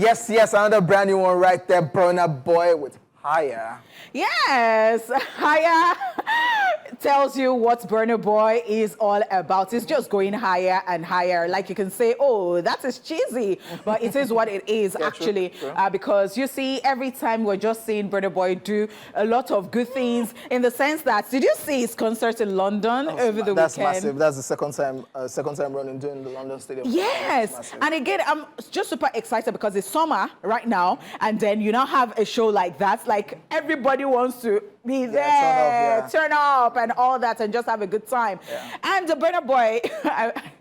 Yes, another brand new one right there, Burna Boy with Higher. Yes, Higher tells you what Burna Boy is all about. It's just going higher and higher. Like you can say, oh, that is cheesy, but it is what it is actually. True. Because you see, every time we're just seeing Burna Boy do a lot of good things in the sense that, did you see his concert in London over the That's weekend? massive. That's the second time running doing the London Stadium. Yes, and again, I'm just super excited because it's summer right now, and then you now have a show like that. Like everybody wants to be there, turn up, and all that, and just have a good time. Yeah. And the Burna Boy,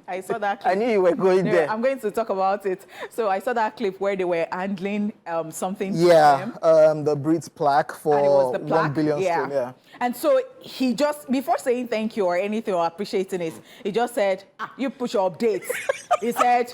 I saw that clip. I knew you were going there. I'm going to talk about it. So I saw that clip where they were handling something. Yeah, to him. the Brits plaque for And it was the plaque. 1 billion stream. Yeah. And so he just, before saying thank you or anything or appreciating it, he just said, you push your updates. He said,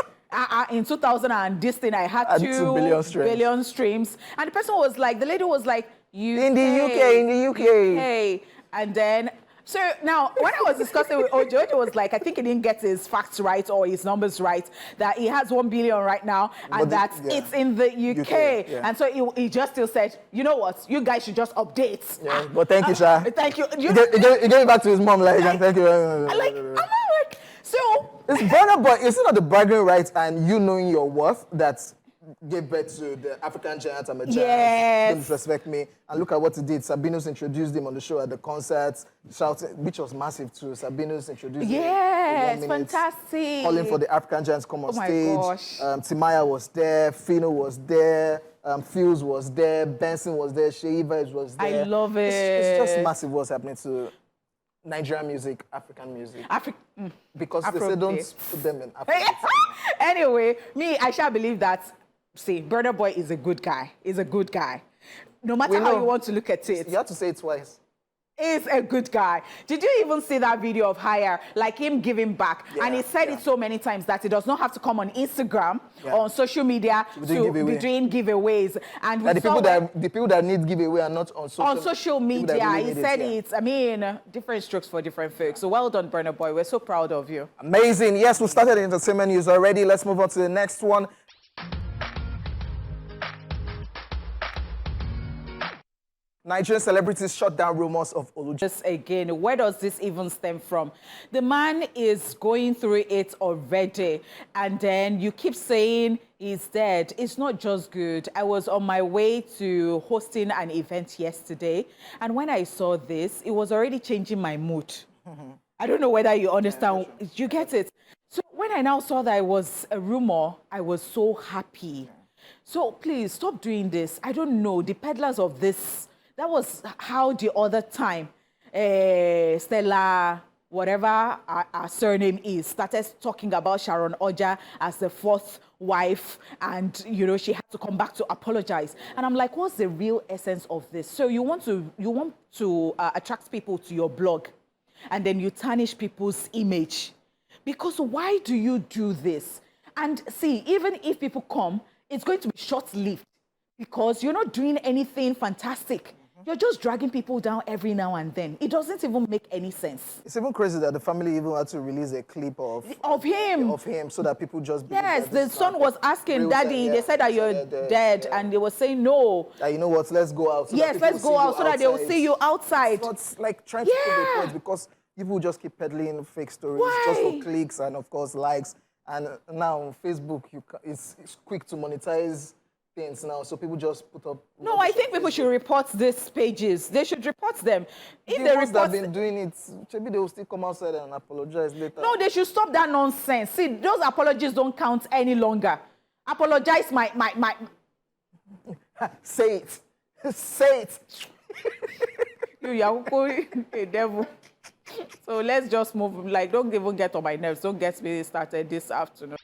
in 2000 and this thing, I had 2 billion streams. And the person was like, the lady was like, In the UK. And then, so now, when I was discussing with Ojo was like, I think he didn't get his facts right or his numbers right, that he has 1 billion right now, and that it's in the UK. Yeah. And so he just still said, you know what, you guys should just update. Yeah, but thank you, Sha. Thank you. He gave it back to his mom, like, thank you. I'm like, so. It's Burna Boy. It's not the bragging rights and you knowing your worth that gave birth to the African giant. I'm a giant. Yes. Don't disrespect me. And look at what he did. Sabinos introduced him on the show at the concerts, shouting, which was massive too. Sabinos introduced him. Yes, fantastic. Calling for the African giants to come on stage. Gosh. Timaya was there. Fino was there. Fuse was there. Benson was there. Shea Vibes was there. I love it. It's just massive what's happening to Nigerian music, African music. Because they say don't put them in Africa. Anyway, I shall believe that, see, Burna Boy is a good guy. He's a good guy. No matter how you want to look at it. You have to say it twice. He's a good guy. Did you even see that video of Higher, like him giving back? Yeah, and he said it so many times that he does not have to come on Instagram or on social media to be doing giveaways. And the people that need giveaway are not on social media. Really he said it. I mean, different strokes for different folks. So well done, Burna Boy. We're so proud of you. Amazing. Yes, we started the entertainment news already. Let's move on to the next one. Nigerian celebrities shut down rumors of Oluji. Just again, where does this even stem from? The man is going through it already, and then you keep saying he's dead. It's not just good. I was on my way to hosting an event yesterday, and when I saw this, it was already changing my mood. I don't know whether you understand. Yeah, you get it? So when I now saw that it was a rumor, I was so happy. So please stop doing this. I don't know, the peddlers of this. That was how the other time, Stella, whatever her surname is, started talking about Sharon Hojay as the 4th wife, and she had to come back to apologize. And I'm like, what's the real essence of this? So you want to attract people to your blog, and then you tarnish people's image, because why do you do this? And see, even if people come, it's going to be short-lived, because you're not doing anything fantastic. You're just dragging people down every now and then. It doesn't even make any sense. It's even crazy that the family even had to release a clip of him so that people just believe. Yes, the son was asking, Daddy, they said that you're dead, and they were saying no. You know what, let's go out. Yes, let's go out so that they will see you outside. It's like trying to prove a point, because people just keep peddling fake stories just for clicks and, of course, likes. And now on Facebook, it's quick to monetize things now, so people just put up. No, I think people should report these pages. They should report them. If the ones that have been doing it, maybe they will still come outside and apologize later. No, they should stop that nonsense. See, those apologies don't count any longer. Apologize, my. Say it. Say it. You a devil. So let's just move. Like, don't even get on my nerves. Don't get me started this afternoon.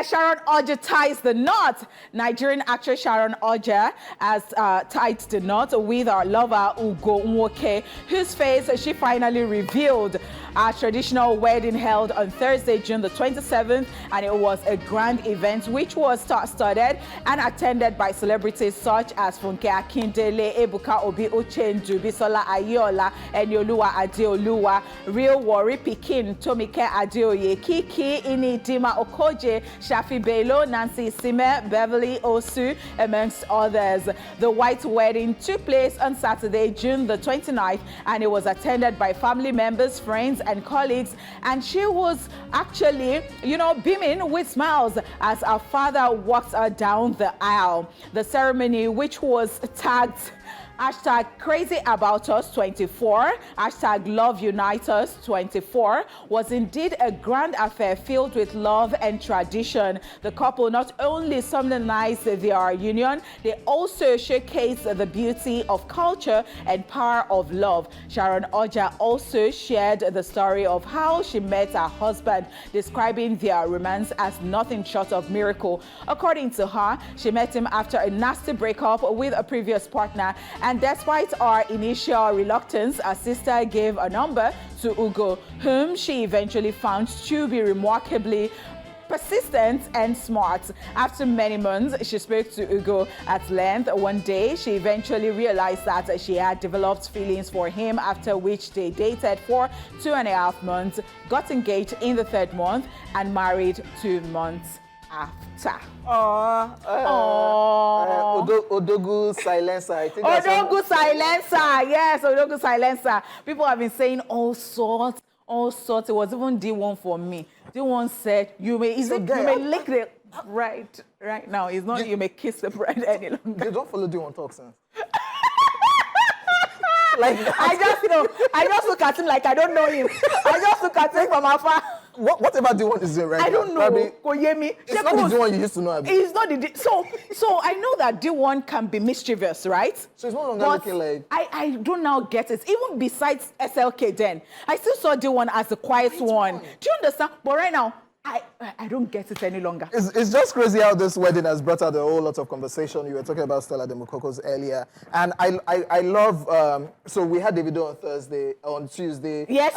Sharon Hojay ties the knot. Nigerian actress Sharon Hojay has tied the knot with our lover Ugo Nwoke, whose face she finally revealed. Our traditional wedding held on Thursday, June the 27th, and it was a grand event which was star-studded and attended by celebrities such as Funke Akindele, Ebuka Obi Uchendu, Bisola Ayola, Enioluwa Adeoluwa, Real Warri Pikin, Tomike Adeoye, Kiki Inidima Okoje, Shafi Bello, Nancy Sime, Beverly Osu, amongst others. The white wedding took place on Saturday, June the 29th, and it was attended by family members, friends, and colleagues. And she was actually, beaming with smiles as her father walked her down the aisle. The ceremony, which was tagged #CrazyAboutUs24, #LoveUniteUs24, was indeed a grand affair filled with love and tradition. The couple not only solemnized their union, they also showcased the beauty of culture and power of love. Sharon Hojay also shared the story of how she met her husband, describing their romance as nothing short of miracle. According to her, she met him after a nasty breakup with a previous partner, and despite our initial reluctance, her sister gave a number to Ugo, whom she eventually found to be remarkably persistent and smart. After many months, she spoke to Ugo at length. One day, she eventually realized that she had developed feelings for him, after which they dated for 2.5 months, got engaged in the 3rd month, and married 2 months after. Odogu silencer. I think Odogu silencer. Yes, Odogu silencer. People have been saying all sorts. It was even D1 for me. D1 said, you may lick the bread right now. It's not you may kiss the bread any longer. They don't follow D1 talks, huh? Like that. I just look at him like I don't know him. I just look at him from afar. Whatever D1 is doing right now? I don't know. It's not the D1 you used to know. It's not the so I know that D1 can be mischievous, right? So it's no longer looking like... I don't now get it. Even besides SLK then, I still saw D1 as the quiet one. Do you understand? But right now, I don't get it any longer. It's just crazy how this wedding has brought out a whole lot of conversation. You were talking about Stella Demokokos earlier. And I love, so we had the video on Tuesday. Yes.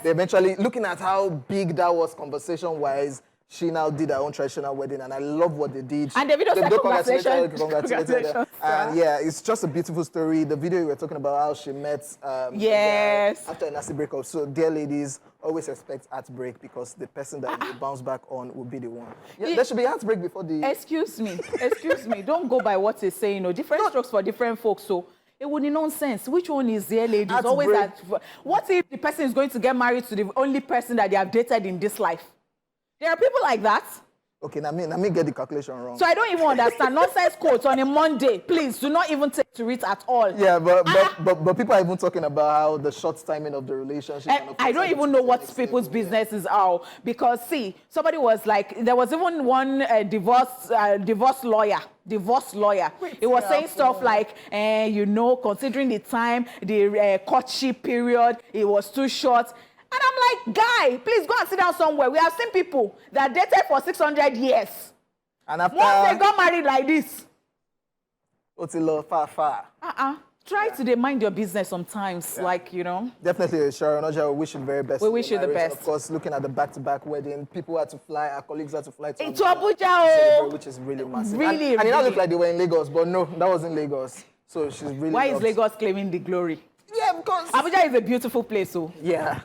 They eventually, looking at how big that was conversation-wise, she now did her own traditional wedding, and I love what they did. And the video said congratulated her. And yeah, it's just a beautiful story. The video you were talking about how she met after a nasty breakup. So dear ladies, always expect heartbreak, because the person that you bounce back on will be the one. Yeah, there should be heartbreak before the... Excuse me. Don't go by what he's saying. Different strokes for different folks. So it would be nonsense. Which one is their ladies? Always at... What if the person is going to get married to the only person that they have dated in this life? There are people like that. Okay, now me get the calculation wrong. So I don't even understand. Nonsense quotes on a Monday. Please do not even take to it at all. Yeah, but people are even talking about how the short timing of the relationship. I don't even know what people's businesses are, because see, somebody was like, there was even one divorce lawyer. It was saying stuff like, considering the time, the courtship period, it was too short. And I'm like, guy, please go and sit down somewhere. We have seen people that dated for 600 years. And after... Once they got married like this. Otilo, far. Try to mind your business sometimes, Definitely, Sharon Hojay, we wish you the very best. We wish you the best. Of course, looking at the back-to-back wedding, people had to fly, our colleagues had to fly to Abuja, which is really massive. And it now looked like they were in Lagos, but no, that wasn't Lagos. So she's really... Why is Lagos claiming the glory? Yeah, because... Abuja is a beautiful place, so... Yeah.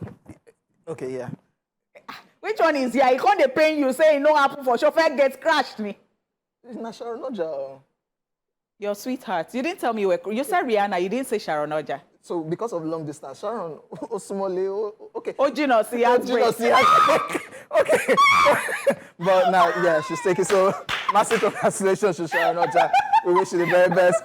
Okay, yeah. Which one is here? He can't pay you, say no happen for chauffeur gets crashed me. It's not Sharon Hojay. Your sweetheart. You didn't tell me you said Rihanna, you didn't say Sharon Hojay. So because of long distance, Sharon Osumole, okay. Gino, see Okay. But now, yeah, she's taking so massive congratulations to Sharon Hojay. We wish you the very best.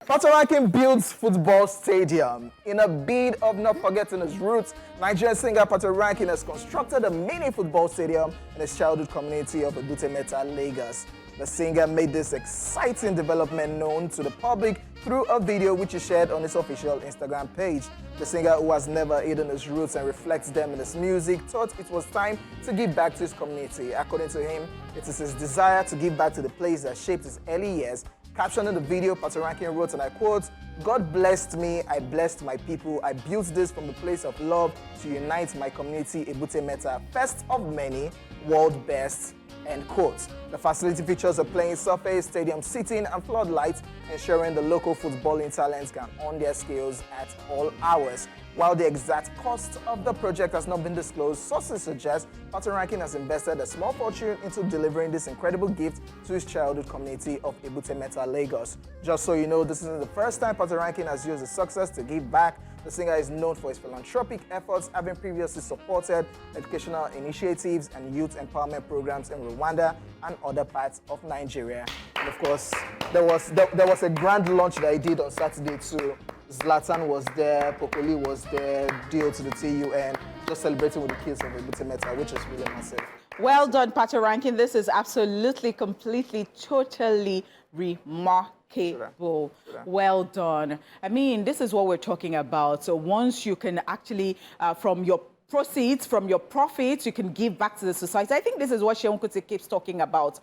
Patoranking builds football stadium. In a bid of not forgetting his roots, Nigerian singer Patoranking has constructed a mini football stadium in his childhood community of Odutemeta, Lagos. The singer made this exciting development known to the public through a video which he shared on his official Instagram page. The singer, who has never hidden his roots and reflects them in his music, thought it was time to give back to his community. According to him, it is his desire to give back to the place that shaped his early years Captioning the video, Patoranking wrote, and I quote, "God blessed me, I blessed my people. I built this from the place of love to unite my community, Ebute Metta, first of many, world best," end quote. The facility features a playing surface, stadium seating, and floodlights, ensuring the local footballing talents can hone their skills at all hours. While the exact cost of the project has not been disclosed, sources suggest Patoranking has invested a small fortune into delivering this incredible gift to his childhood community of Ebute Metta, Lagos. Just so you know, this isn't the first time Patoranking has used his success to give back. The singer is known for his philanthropic efforts, having previously supported educational initiatives and youth empowerment programs in Rwanda and other parts of Nigeria. And of course, there was a grand launch that he did on Saturday too. Zlatan was there, Popoli was there, DO to the TUN, just celebrating with the kids of Ebute Metta, which is really massive. Well done, Patoranking. This is absolutely, completely, totally remarkable. Well done. I mean, this is what we're talking about. So once you can actually, from your proceeds, from your profits, you can give back to the society. I think this is what Sharon keeps talking about,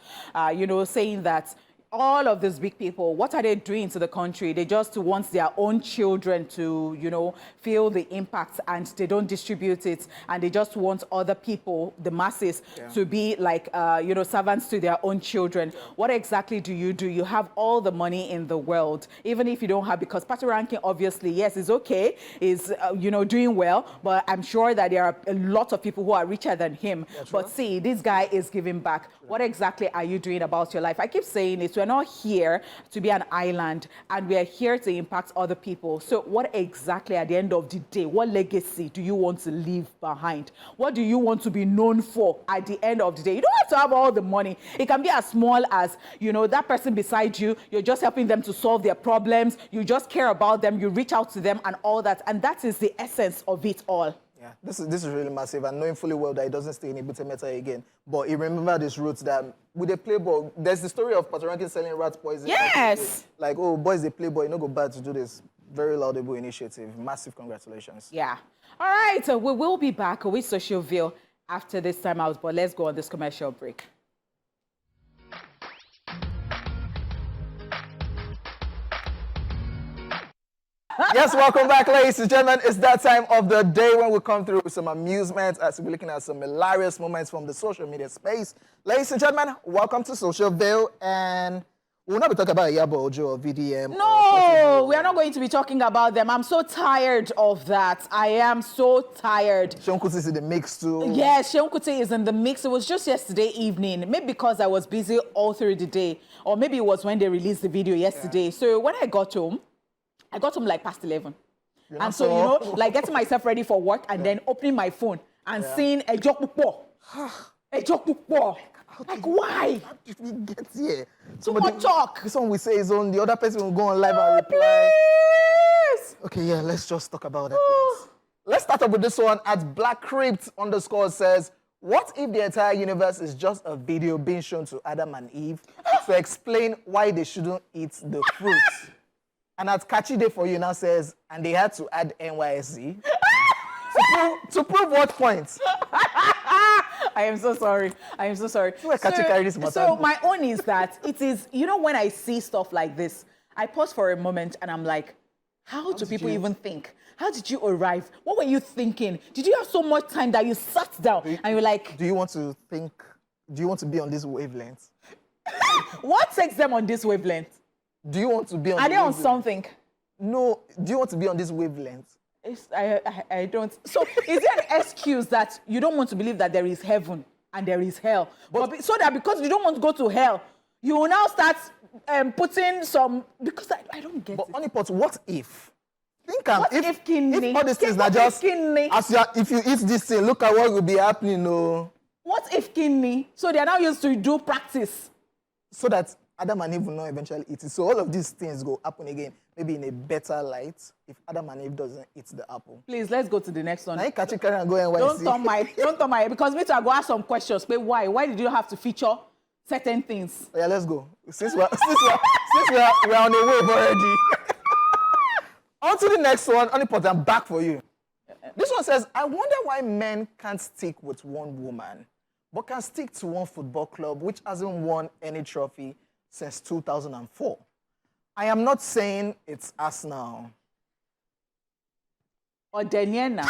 saying that all of these big people, what are they doing to the country? They just want their own children to, feel the impact, and they don't distribute it. And they just want other people, the masses, to be like, servants to their own children. What exactly do? You have all the money in the world, even if you don't have, because Patoranking, obviously, yes, is okay, is, doing well, but I'm sure that there are a lot of people who are richer than him. But see, this guy is giving back. What exactly are you doing about your life? I keep saying it. We're not here to be an island, and we are here to impact other people. So what exactly at the end of the day, what legacy do you want to leave behind? What do you want to be known for at the end of the day? You don't have to have all the money. It can be as small as, that person beside you, you're just helping them to solve their problems. You just care about them. You reach out to them and all that. And that is the essence of it all. Yeah, this is really massive, and knowing fully well that he doesn't stay in Ebute Metta again. But he remembered his roots that with a playboy, there's the story of Patoranking selling rat poison. Yes. Like, oh, boys, they playboy, you no go bad to do this. Very laudable initiative. Massive congratulations. Yeah. All right, so we will be back with Social View after this time out, but let's go on this commercial break. Yes, welcome back, ladies and gentlemen. It's that time of the day when we come through with some amusement as we're looking at some hilarious moments from the social media space. Ladies and gentlemen, welcome to Social Veil, and we'll not be talking about Yabo Ojo or VDM. No, we are not going to be talking about them. I'm so tired of that. I am so tired. Sharon Kuti is in the mix too. Yes, Sharon Kuti is in the mix. It was just yesterday evening, maybe because I was busy all through the day, or maybe it was when they released the video yesterday. Yeah. So when I got home like past 11. And so, like getting myself ready for work and then opening my phone and seeing a joke pupo. A joke pupo. Like, why? How did we get here? Too much talk. This one we say is on, the other person will go on live and reply. Please. Okay, yeah, let's just talk about that, please. Let's start up with this one at BlackCrypt_ says, what if the entire universe is just a video being shown to Adam and Eve to explain why they shouldn't eat the fruit? And at Catchy Day for You now says, and they had to add NYSC. to prove what point? I am so sorry. So my own is that it is, when I see stuff like this, I pause for a moment and I'm like, how do people even think? How did you arrive? What were you thinking? Did you have so much time that you sat down and you're like... Do you want to be on this wavelength? What takes them on this wavelength? Do you want to be on? Are they on something? No. Do you want to be on this wavelength? I don't. So is there an excuse that you don't want to believe that there is heaven and there is hell? But so that because you don't want to go to hell, you will now start putting some... Because I don't get it. But Honeypot, what if? Think if all these things are just... If you eat this thing, look at what will be happening. No. What if kidney? So they are now used to do practice. So that Adam and Eve will not eventually eat it. So all of these things go happen again, maybe in a better light, if Adam and Eve doesn't eat the apple. Please, let's go to the next one. Now you catch it and go NYC. Don't turn my head, because me too, I go ask some questions. But why? Why did you have to feature certain things? Yeah, let's go. Since we're on the wave already. On to the next one. Honeypot, I'm back for you. This one says, I wonder why men can't stick with one woman, but can stick to one football club which hasn't won any trophy since 2004. I am not saying it's Arsenal. Or Deniena.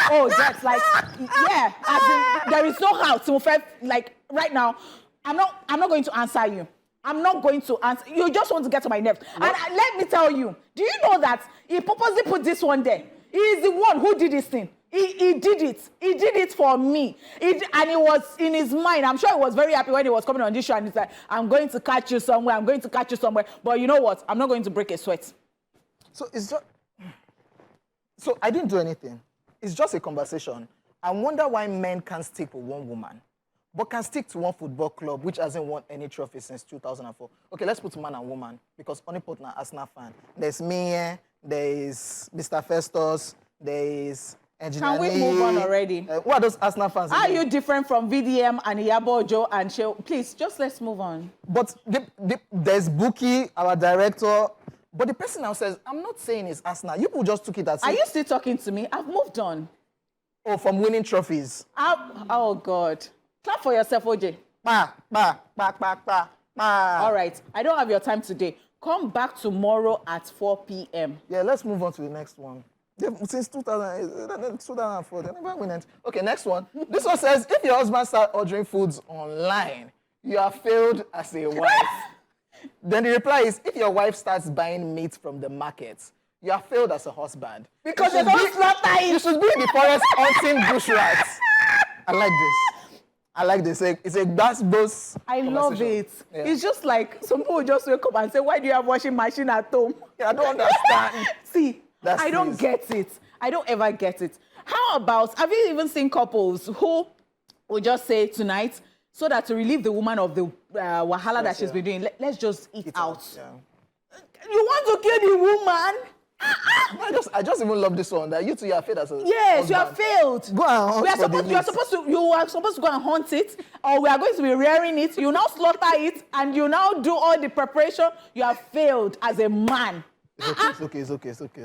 Oh, that's like, yeah. As in, there is no how to like right now. I'm not going to answer you. I'm not going to answer. You just want to get to my nerves. And let me tell you, do you know that he purposely put this one there? He is the one who did this thing. He did it. He did it for me. And it was in his mind. I'm sure he was very happy when he was coming on this show and he's like, I'm going to catch you somewhere. I'm going to catch you somewhere. But you know what? I'm not going to break a sweat. So it's just... So I didn't do anything. It's just a conversation. I wonder why men can't stick with one woman, but can stick to one football club which hasn't won any trophy since 2004. Okay, let's put man and woman because Honeypot na Arsenal fan. There's me, there is Mr. Festus, there is Engineer. Can we move on already? Who are those Arsenal fans? Are you different from VDM and Iyabo Ojo and Sheo? Please, just let's move on. But there's Buki, our director. But the person now says, I'm not saying it's Arsenal. You people just took it as... Are you still talking to me? I've moved on. Oh, from winning trophies. Oh, God. Clap for yourself, OJ. Ba. All right. I don't have your time today. Come back tomorrow at 4 p.m. Yeah, let's move on to the next one. Since 2004, they never win it. Okay, next one. This one says, if your husband starts ordering foods online, you have failed as a wife. Then the reply is, if your wife starts buying meat from the market, you have failed as a husband. Because you don't slaughter it. You should be in the forest hunting bush rats. I like this. It's a boss. I love it. Yeah. It's just like some people just wake up and say, why do you have washing machine at home? Yeah, I don't understand. See, I don't get it. I don't ever get it. How about, have you even seen couples who will just say tonight, so that to relieve the woman of the wahala that she's been doing, let's just eat out. Yeah. You want to kill the woman? I just even love this one. That you two are failed as a Yes, husband. you have failed. Go and hunt You are supposed to go and hunt it, or we are going to be rearing it. You now slaughter it, and you now do all the preparation. You have failed as a man. It's okay.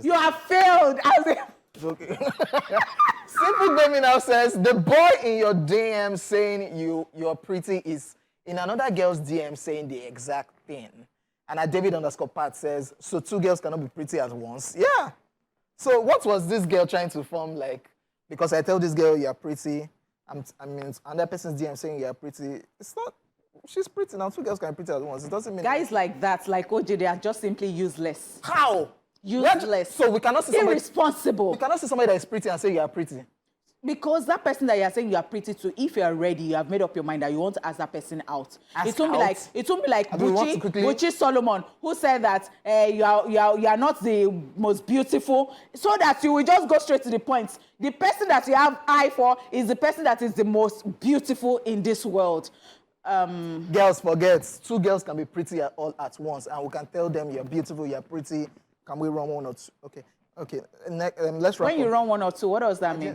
You have failed as a... It's okay. Simple Baby now says, the boy in your DM saying you're pretty is in another girl's DM saying the exact thing. And at David_Pat says, so two girls cannot be pretty at once? Yeah. So what was this girl trying to form like? Because I tell this girl you're pretty, another person's DM saying you're pretty. It's not, she's pretty now. Two girls can be pretty at once. It doesn't mean... Guys like that, like OJ, they are just simply useless. How? Useless. So we cannot see somebody... Irresponsible. We cannot see somebody that is pretty and say you are pretty. Because that person that you are saying you are pretty to, if you are ready, you have made up your mind that you want to ask that person out. It won't be like Buchi Solomon, who said that you are not the most beautiful, so that you will just go straight to the point. The person that you have eye for is the person that is the most beautiful in this world. Girls, forget. Two girls can be pretty all at once, and we can tell them you're beautiful, you're pretty. Can we run one or two? Okay. Let's run. When you run one or two, what does that mean?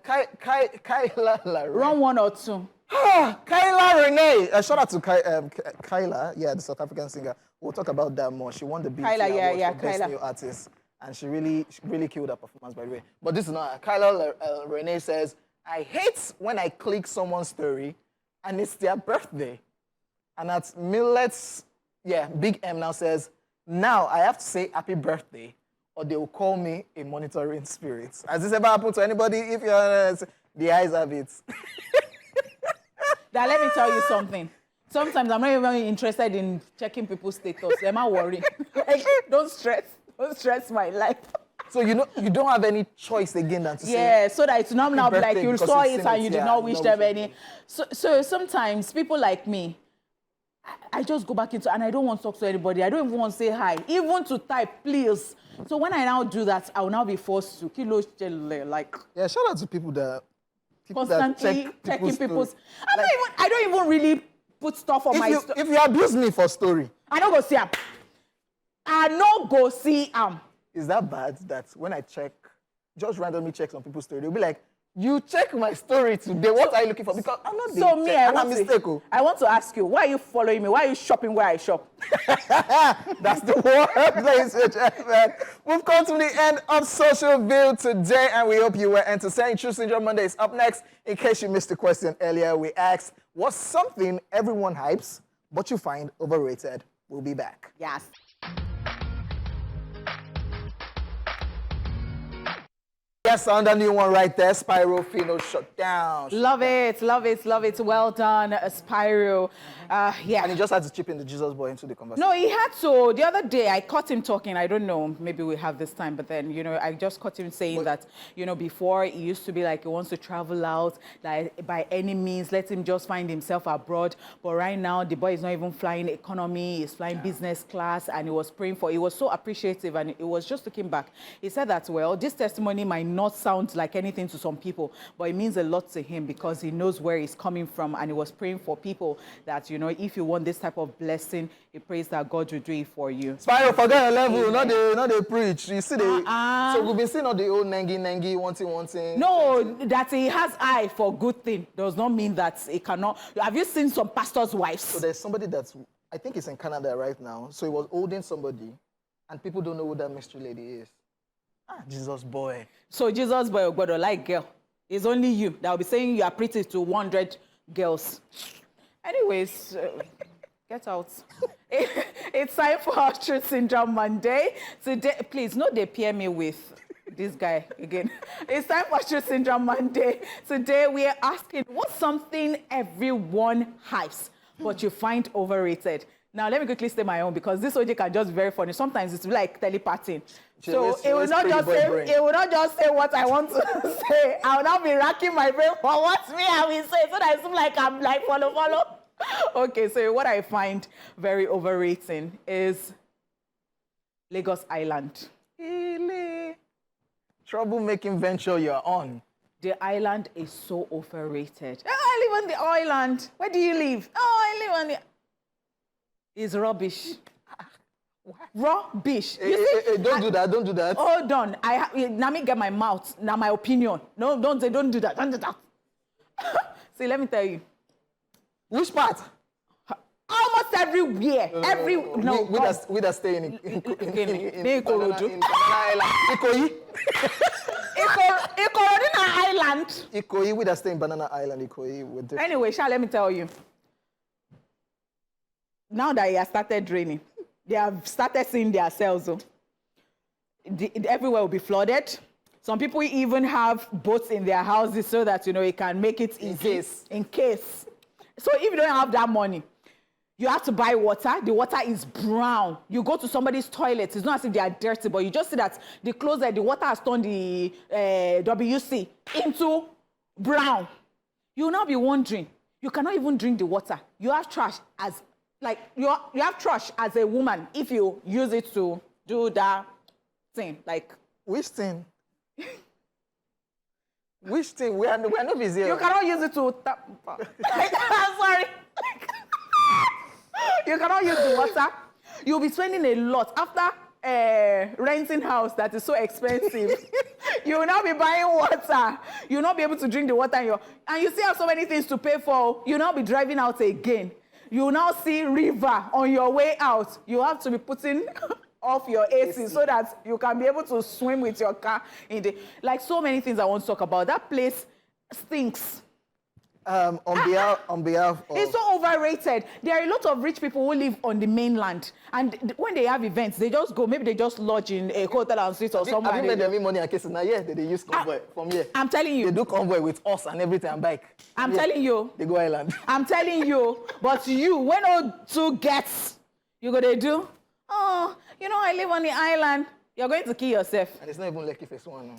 Kyla. Run one or two. Kyla Renee. Shout out to Kyla. Yeah, the South African singer. We'll talk about that more. She won the BET Award for Best New Artist, and she really killed her performance, by the way. But this is not. Kyla Renee says, I hate when I click someone's story and it's their birthday. And at Millets, Big M now says, now I have to say happy birthday, or they will call me a monitoring spirit. Has this ever happened to anybody? If you're honest, the eyes have it. Now, let me tell you something. Sometimes I'm not even interested in checking people's status. Am I worried? Don't stress my life. So you don't have any choice again than to say... Yeah, so that it's not now like you saw it and you did not wish them any. So sometimes people like me, I just go back into, and I don't want to talk to anybody. I don't even want to say hi, even to type, please. So when I now do that, I will now be forced to like. Yeah, shout out to people that constantly checking people's. I don't even really put stuff on my. If you abuse me for story, I don't go see him. I no go see him. Is that bad that when I just randomly check some people's story, they'll be like, you check my story today. What are you looking for? Because I'm not the so me, I want to ask you, why are you following me? Why are you shopping where I shop? That's the word, ladies and gentlemen. We've come to the end of Social View today, and we hope you were entertained. True Syndrome Monday is up next. In case you missed the question earlier, we asked, what's something everyone hypes, but you find overrated? We'll be back. Yes. Yes, another new one right there. Spyro Fino shut down. Love it, love it, love it. Well done, Spyro. Yeah. And he just had to chip in the Jesus boy into the conversation. No, he had to. The other day, I caught him talking. I don't know, maybe we have this time, but then, I just caught him saying that, before he used to be like he wants to travel out, like by any means, let him just find himself abroad. But right now, the boy is not even flying economy, he's flying business class, and he was praying he was so appreciative, and it was just looking back. He said that, well, this testimony might not sound like anything to some people, but it means a lot to him because he knows where he's coming from, and he was praying for people that, if you want this type of blessing, he prays that God will do it for you. Spyro, forget your level, not they preach. You see, so we've been seeing all the old nengi, wanting. No, that he has eye for good thing does not mean that he cannot. Have you seen some pastors' wives? So there's somebody I think it's in Canada right now. So he was holding somebody, and people don't know who that mystery lady is. Jesus boy. So Jesus boy, God, like girl. It's only you that will be saying you are pretty to 100 girls. Anyways, get out. It's time for our Truth Syndrome Monday. Today, please, no, they pair me with this guy again. It's time for Truth Syndrome Monday. Today, we are asking, what's something everyone hypes, but you find overrated? Now, let me quickly say my own, because this OJ can just be very funny. Sometimes it's like telepathing. So it will not just say what I want to say. I will not be racking my brain for what me I will say, so that it seems like I'm like follow. Okay, so what I find very overrating is Lagos Island. Really? Troublemaking venture you're on. The island is so overrated. Oh, I live on the island. Where do you live? Oh, I live on the... It's rubbish. Rubbish. Don't do that. Hold on. Now me get my mouth. Now my opinion. No, don't do that. Don't do that. See, let me tell you. Which part? Almost everywhere. We that stay in Ikorodu. Ikoyi. Ikorodu Island. Ikoyi, we that stay in Banana Island. Ikoyi. Anyway, let me tell you. Now that it has started raining, they have started seeing themselves. Everywhere will be flooded. Some people even have boats in their houses so that, it can make it easy. In case. So if you don't have that money, you have to buy water. The water is brown. You go to somebody's toilet. It's not as if they are dirty, but you just see that the closet, the water has turned the WC into brown. You will now be wondering, you cannot even drink the water. You have trash as... Like, you have trash as a woman if you use it to do that thing. Like, which thing? Which thing? We are not busy. You cannot use it to tap. I'm sorry. You cannot use the water. You'll be spending a lot. After renting house that is so expensive, you will not be buying water. You will not be able to drink the water. And you still have so many things to pay for. You will not be driving out again. You will now see river on your way out. You have to be putting off your AC so that you can be able to swim with your car in the... Like, so many things I want to talk about. That place stinks. On behalf of... It's so overrated. There are a lot of rich people who live on the mainland. And when they have events, they just go. Maybe they just lodge in a hotel and street or somewhere. Have you made them money and cases? Now, yeah, they use convoy from here. I'm telling you. They do convoy with us and everything and bike. I'm telling you. They go island. I'm telling you. But you, when O2 gets, you go they do, oh, I live on the island. You're going to kill yourself. And it's not even Lekki Phase 1. No.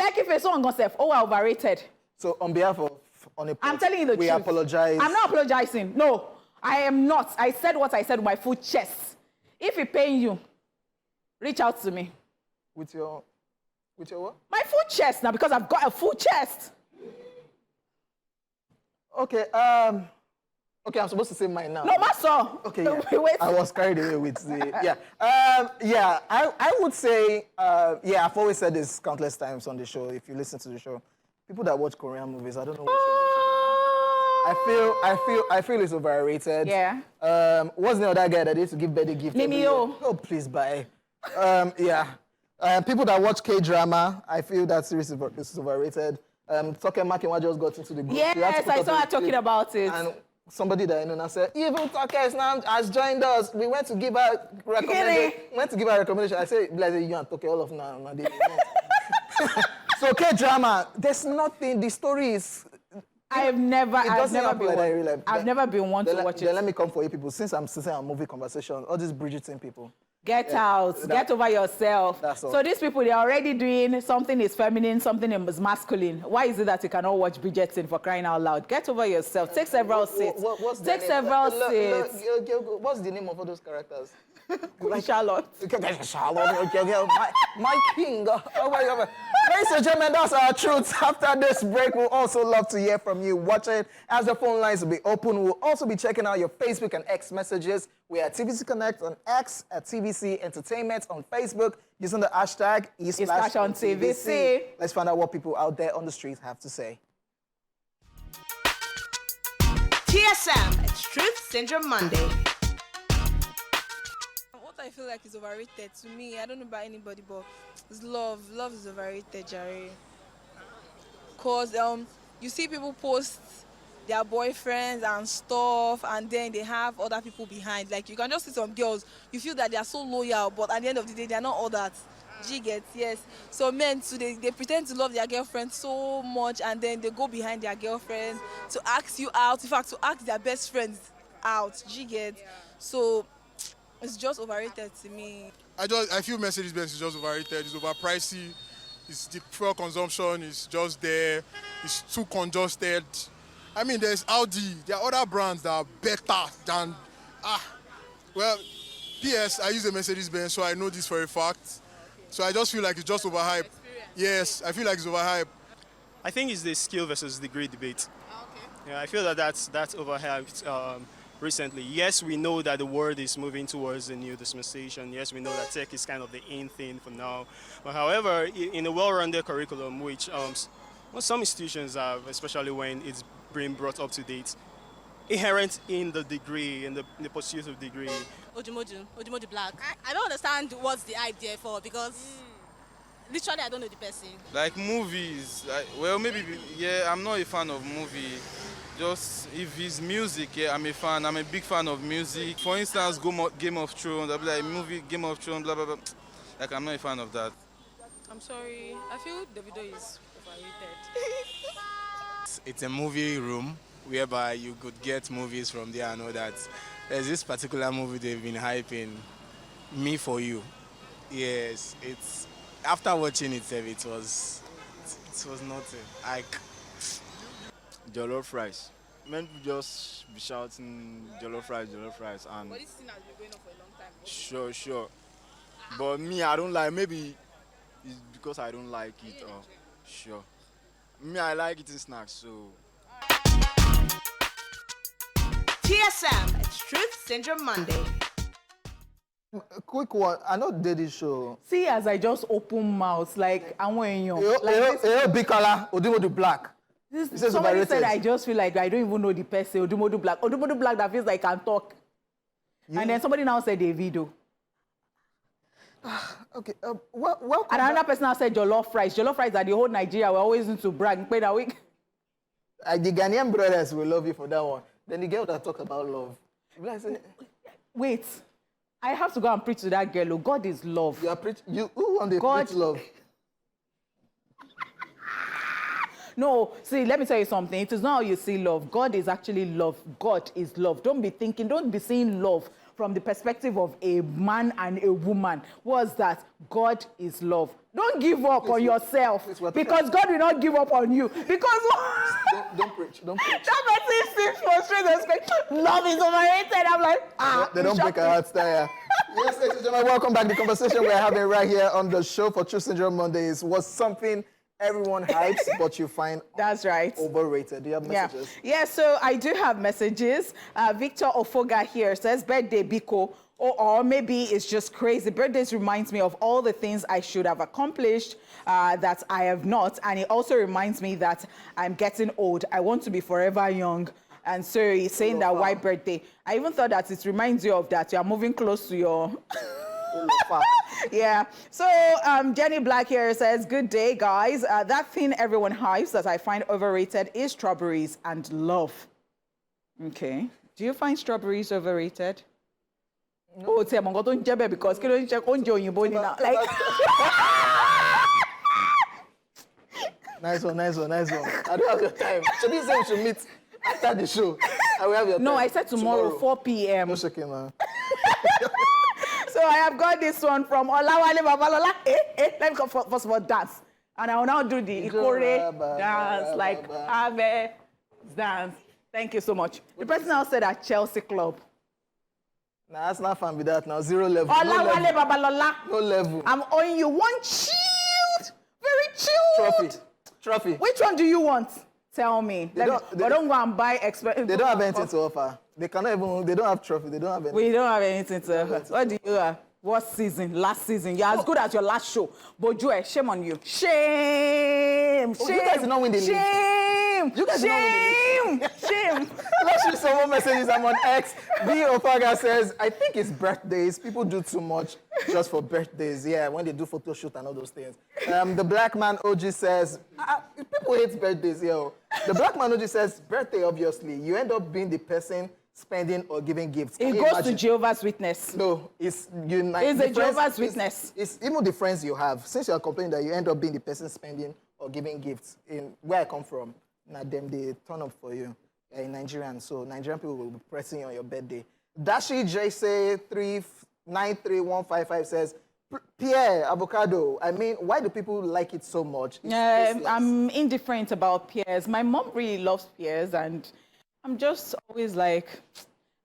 Lekki Phase 1 concept. Oh, we're overrated. So on behalf of Honeypot, I'm telling you the truth. We apologize. I'm not apologizing. No, I am not. I said what I said with my full chest. If it's paying you, reach out to me. With your what? My full chest now, because I've got a full chest. Okay, okay, I'm supposed to say mine now. No, Master. Okay, yeah. I was carried away with the, I would say, I've always said this countless times on the show, if you listen to the show. People that watch Korean movies, I don't know I feel it's overrated. Yeah. What's the other guy that used to give birthday gift? Limio. Oh, please buy. People that watch K-drama, I feel that series is overrated. Toke Makinwa just got into the group. Yes, I saw her talking about it. And somebody that I know now said, even Toke has joined us. We went to give her recommendation. I said, you and Toke all of now. So K-drama, there's nothing. The story is. I've never been one. I've never been one to watch it. Then let me come for you people. Since I'm sitting on movie conversation, all these Bridgerton people. Get out. Get over yourself. That's all. So these people, they're already doing something is feminine, something is masculine. Why is it that you cannot watch Bridgerton for crying out loud? Get over yourself. Take several seats. Take several seats. What's the name of all those characters? Queen Charlotte. Charlotte, my king. Ladies and gentlemen, that's our truth. After this break, we'll also love to hear from you watching as the phone lines will be open. We'll also be checking out your Facebook and X messages. We are at TVC Connect on X, at TVC Entertainment on Facebook, using the hashtag Esplash on TVC. Let's find out what people out there on the streets have to say. TSM, it's Truth Syndrome Monday. What I feel like is overrated to me, I don't know about anybody, but it's love. Love is overrated, Jerry. Cause you see people post their boyfriends and stuff, and then they have other people behind. Like you can just see some girls, you feel that they are so loyal, but at the end of the day, they are not all that. G gets, yes. So men too, they pretend to love their girlfriend so much, and then they go behind their girlfriend to ask you out. In fact, to ask their best friends out. G gets. So it's just overrated to me. I feel Mercedes-Benz is just overrated. It's overpricey. It's the fuel consumption is just there. It's too congested. I mean, there's Audi. There are other brands that are better than. Well, P.S. I use a Mercedes-Benz, so I know this for a fact. So I just feel like it's just overhyped. Yes, I feel like it's overhyped. I think it's the skill versus degree debate. Okay. Yeah, I feel that that's overhyped. Recently, yes, we know that the world is moving towards the new dispensation. Yes, we know that tech is kind of the in thing for now. But however, in a well-rounded curriculum, which some institutions have, especially when it's being brought up to date, inherent in the degree, in the pursuit of degree. Ojumoju Black. I don't understand what's the idea for, because literally I don't know the person. Like movies, maybe, yeah, I'm not a fan of movie. Just if it's music, yeah, I'm a fan. I'm a big fan of music. For instance, Game of Thrones, I'll be like, movie, Game of Thrones, blah, blah, blah. Like, I'm not a fan of that. I'm sorry. I feel Davido is overrated. It's a movie room whereby you could get movies from there. I know that there's this particular movie they've been hyping, Me For You. Yes, it's after watching it, it was nothing. Like jollof rice. Men just be shouting jollof rice, and. But this thing has been going on for a long time. Sure. But me, I don't like. Maybe it's because I don't like it. Or sure. Me, I like eating snacks, so. TSM, it's Truth Syndrome Monday. A quick one. I know they did this show. See, as I just open mouth, like I'm wearing you. Big color, Odumodu Black. Somebody said I just feel like I don't even know the person. Odumodu Black. Odumodu Black that feels like I can talk. And then somebody now said Davido. Okay. Welcome. And another person now said jollof rice. Jollof rice that the whole Nigeria we're always into brag. Pay that week. The Ghanaian brothers will love you for that one. Then the girl that talk about love. Wait. I have to go and preach to that girl. Oh, God is love. You are who want to preach love? No, see, let me tell you something. It is not how you see love. God is actually love. God is love. Don't be seeing love from the perspective of a man and a woman. What's that? God is love. Don't give up on yourself, because God will not give up on you. Because don't preach. That person seems frustrated. Love is overrated. I'm like, They don't break our hearts there. Yes, ladies and gentlemen, welcome back. The conversation we're having right here on the show for Truth Syndrome Mondays was something everyone hypes, but you find that's right overrated. Do you have messages? Yeah, so I do have messages. Victor Ofoga here says, birthday Biko, or maybe it's just crazy. Birthdays reminds me of all the things I should have accomplished that I have not. And it also reminds me that I'm getting old. I want to be forever young. And so he's saying that why birthday? I even thought that it reminds you of that. You are moving close to your... Yeah. So Jenny Black here says, good day, guys. That thing everyone hypes that I find overrated is strawberries and love. Okay. Do you find strawberries overrated? No. Oh, I'm going to because like Nice one. I don't have your time. Should we say we should meet after the show? I will have your time. No, I said tomorrow. 4 p.m. No shaking, man. So I have got this one from Olawale Babalola. Let me go first of all dance. And I will now do the Ikore dance, like Ave dance. Thank you so much. The person now said at Chelsea Club. Nah, that's not fun with that now. 0 level. Olawale Babalola. No level. I'm owing you one chilled, very chilled. Trophy. Which one do you want? Tell me. But don't go and buy expensive. They don't have anything to offer. They don't have trophy. They don't have anything. We don't have anything to offer. What do you have? What season? Last season. You're as good as your last show. But Joy, shame on you. Shame. You guys did not win the league. Shame. You guys did not win the league. Shame. Let's read some more messages. I'm on X. B. Ofaga says, I think it's birthdays. People do too much just for birthdays. Yeah, when they do photo shoot and all those things. The Black Man OG says, people hate birthdays. Yo. The Black Man OG says, birthday, obviously. You end up being the person spending or giving gifts. It goes to Jehovah's Witness. No, it's a Jehovah's Witness. It's even the friends you have. Since you are complaining that you end up being the person spending or giving gifts, in where I come from, now they turn up for you. In Nigerian, so Nigerian people will be pressing you on your birthday. Dashi JC 393155 says, Pierre Avocado. I mean, why do people like it so much? I'm indifferent about pears. My mom really loves pears, and I'm just always like,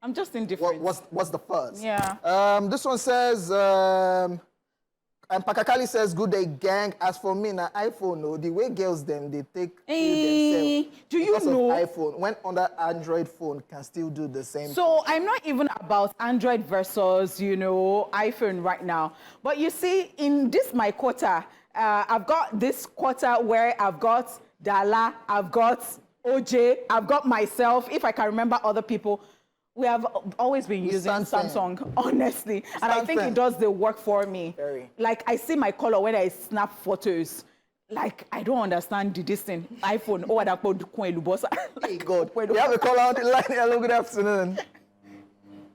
I'm just indifferent. What's the fuzz? Yeah. This one says, and Pakakali says, good day, gang. As for me, na iPhone, no, the way girls them, they take themselves. Do you know? Of iPhone, when under Android phone can still do the same So I'm not even about Android versus, iPhone right now. But you see, in this my quarter, I've got this quarter where I've got Dala, I've got OJ, I've got myself, if I can remember other people. We have always been using Samsung, honestly. And I think it does the work for me. Very. Like, I see my color when I snap photos. Like, I don't understand this thing. iPhone. Oh, that code. Hey, God. We have a caller on the line. Hello, good afternoon.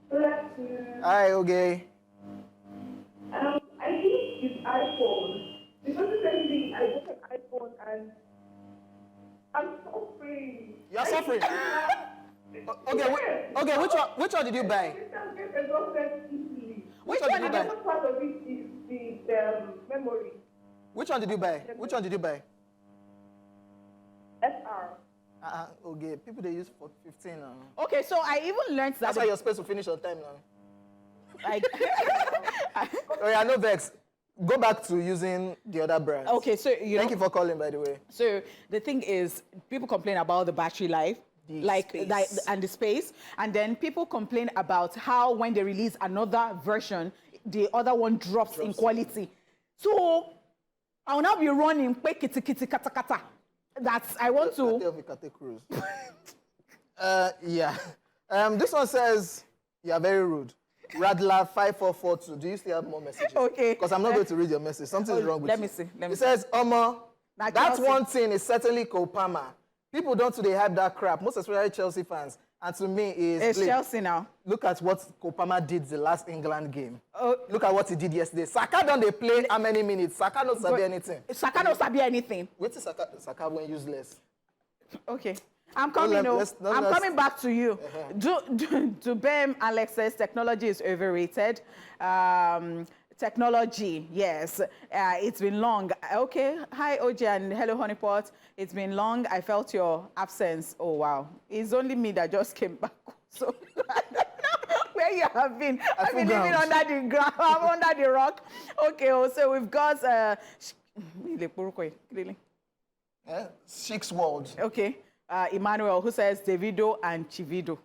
Good afternoon. Hi, okay. I think it's iPhone. Because recently I got an iPhone and I'm suffering. You're suffering? Okay, which one did you buy? Which one did you buy? The part of it is the memory. Which one did you buy? SR. Okay, people they use for 15 now. Okay, so I even learned that. That's why you're supposed to finish on time now. Oh yeah, no vex. Go back to using the other brands. Okay, so Thank you for calling, by the way. So the thing is, people complain about the battery life. And the space, and then people complain about how when they release another version, the other one drops in quality. So I will now be running kata. That's I want to. Yeah. This one says you are very rude. Radler 5442. Do you still have more messages? Okay. Because I'm not going to read your message. Something's wrong with let you. Me see. It says, that's one thing is certainly Kopama. People don't today have that crap, most especially Chelsea fans. And to me, it's Chelsea now. Look at what Kopama did the last England game. Look at what he did yesterday. Saka don't they play how many minutes? Saka don't sabi anything. Saka don't sabi anything. Wait till Saka went useless. Okay. I'm coming coming back to you. To Bem, Alex says technology is overrated. Technology, yes. It's been long. Okay. Hi, OJ, and hello, Honeypot. It's been long. I felt your absence. Oh, wow. It's only me that just came back. So I don't know where you have been. I've been living under the ground. I'm under the rock. Okay, so we've got Six words. Okay. Emmanuel, who says Davido and Chivido.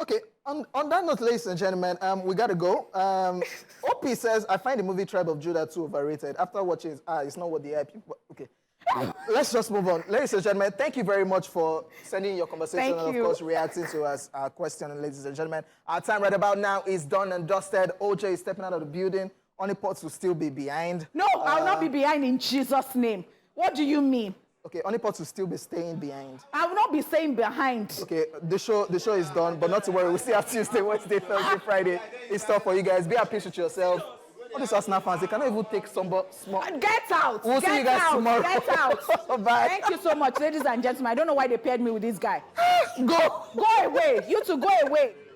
Okay, on that note, ladies and gentlemen, we got to go. OP says, I find the movie Tribe of Judah too overrated. After watching it, it's not what the hype. Okay, let's just move on. Ladies and gentlemen, thank you very much for sending your conversation and, of course, reacting to our question. And ladies and gentlemen, our time right about now is done and dusted. OJ is stepping out of the building. Honeypot will still be behind. No, I'll not be behind in Jesus' name. What do you mean? Okay, Honeypot will still be staying behind. I will not be staying behind. Okay, the show is done, but not to worry. We'll see you Tuesday, Wednesday, Thursday, Friday. It's stuff for you guys. Be at peace with yourself. All these Arsenal fans, they cannot even take somebody small. Get out! We'll see you guys tomorrow. Get out! Bye. Thank you so much, ladies and gentlemen. I don't know why they paired me with this guy. Go! Go away! You two go away!